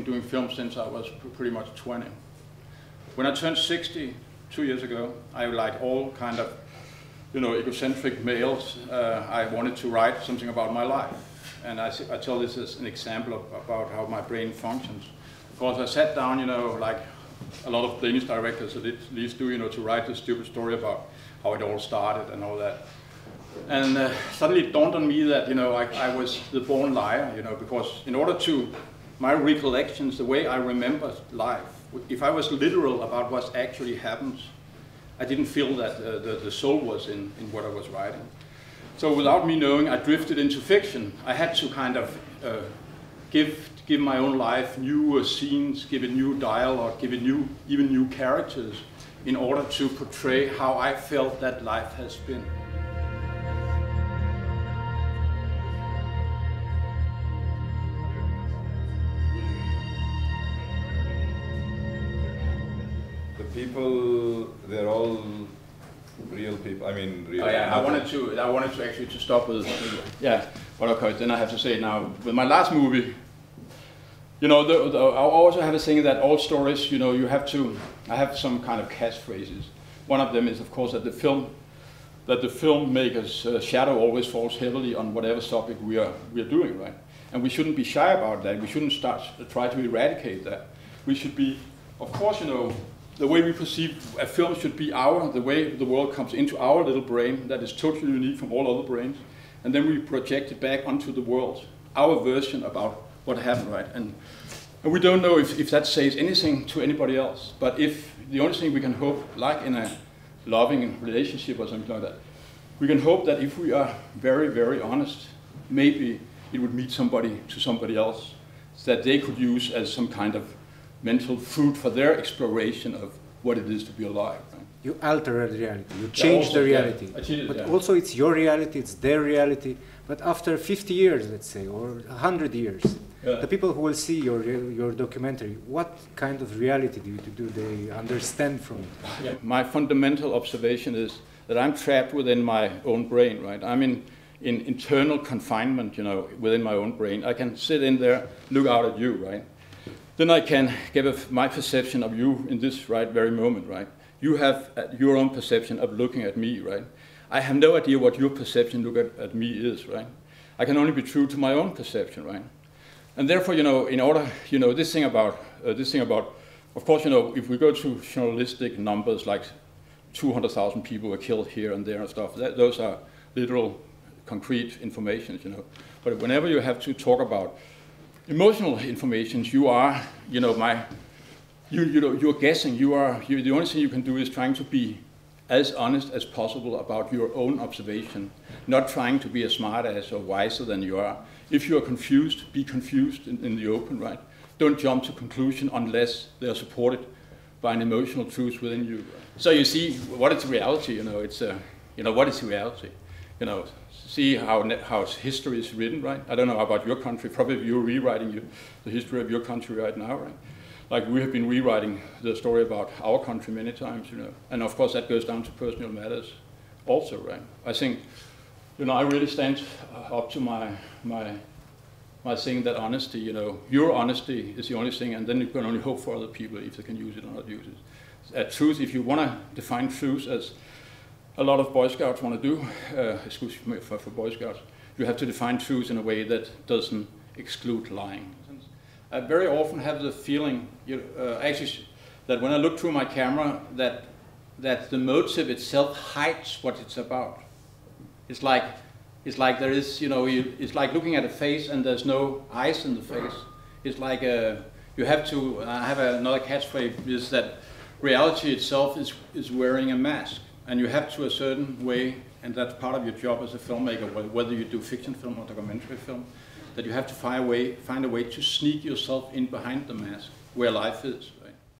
been doing film since I was pretty much 20. When I turned 60 2 years ago, I, like all kind of, you know, egocentric males, I wanted to write something about my life. And I tell this as an example about how my brain functions. Because I sat down, you know, like a lot of Danish directors at least do, you know, to write a stupid story about how it all started and all that. And suddenly it dawned on me that, you know, I was the born liar, you know, because in order to, my recollections, the way I remember life, if I was literal about what actually happens, I didn't feel that the soul was in what I was writing. So without me knowing, I drifted into fiction. I had to kind of give my own life new scenes, give it new dialogue, give it even new characters in order to portray how I felt that life has been. The people, they're all real people. I mean, real. Oh yeah, I wanted to actually stop with yeah. But okay, then I have to say it now. With my last movie, you know, I also have a saying that all stories, you know, you have to. I have some kind of catchphrases. One of them is, of course, that the filmmaker's shadow always falls heavily on whatever subject we are doing, right? And we shouldn't be shy about that. We shouldn't try to eradicate that. We should be, of course, you know, the way we perceive a film should be the way the world comes into our little brain that is totally unique from all other brains, and then we project it back onto the world, our version about what happened, right? And we don't know if that says anything to anybody else, but if the only thing we can hope, like in a loving relationship or something like that, we can hope that if we are very, very honest, maybe it would meet somebody else that they could use as some kind of mental food for their exploration of what it is to be alive. Right? You alter the reality, you change the reality. Yeah, but also it's your reality, it's their reality. But after 50 years, let's say, or 100 years, the people who will see your documentary, what kind of reality do they understand from it? Yeah. My fundamental observation is that I'm trapped within my own brain, right? I'm in internal confinement, you know, within my own brain. I can sit in there, look out at you, right? Then I can give my perception of you in this very moment, right? You have your own perception of looking at me, right? I have no idea what your perception at me is, right? I can only be true to my own perception, right? And therefore, you know, in order, you know, this thing about, of course, you know, if we go to journalistic numbers like 200,000 people were killed here and there and stuff, those are literal, concrete informations, you know. But whenever you have to talk about emotional information, you are, you know, you're guessing. The only thing you can do is trying to be as honest as possible about your own observation, not trying to be a smartass or wiser than you are. If you are confused, be confused in the open, right? Don't jump to conclusion unless they are supported by an emotional truth within you. Right? So you see, what is reality? You know, it's you know, what is reality? You know, see how history is written, right? I don't know about your country. Probably you're rewriting the history of your country right now, right? Like we have been rewriting the story about our country many times, you know. And of course that goes down to personal matters also, right? I think, you know, I really stand up to my saying that honesty, you know, your honesty is the only thing, and then you can only hope for other people if they can use it or not use it. Truth, if you want to define truth as a lot of Boy Scouts want to do, excuse me for Boy Scouts, you have to define truth in a way that doesn't exclude lying. I very often have the feeling, actually, that when I look through my camera, that the motive itself hides what it's about. It's like there is, you know, it's like looking at a face and there's no eyes in the face. It's like you have to. I have another catchphrase is that reality itself is wearing a mask. And you have to a certain way, and that's part of your job as a filmmaker, whether you do fiction film or documentary film, that you have to find a way to sneak yourself in behind the mask where life is.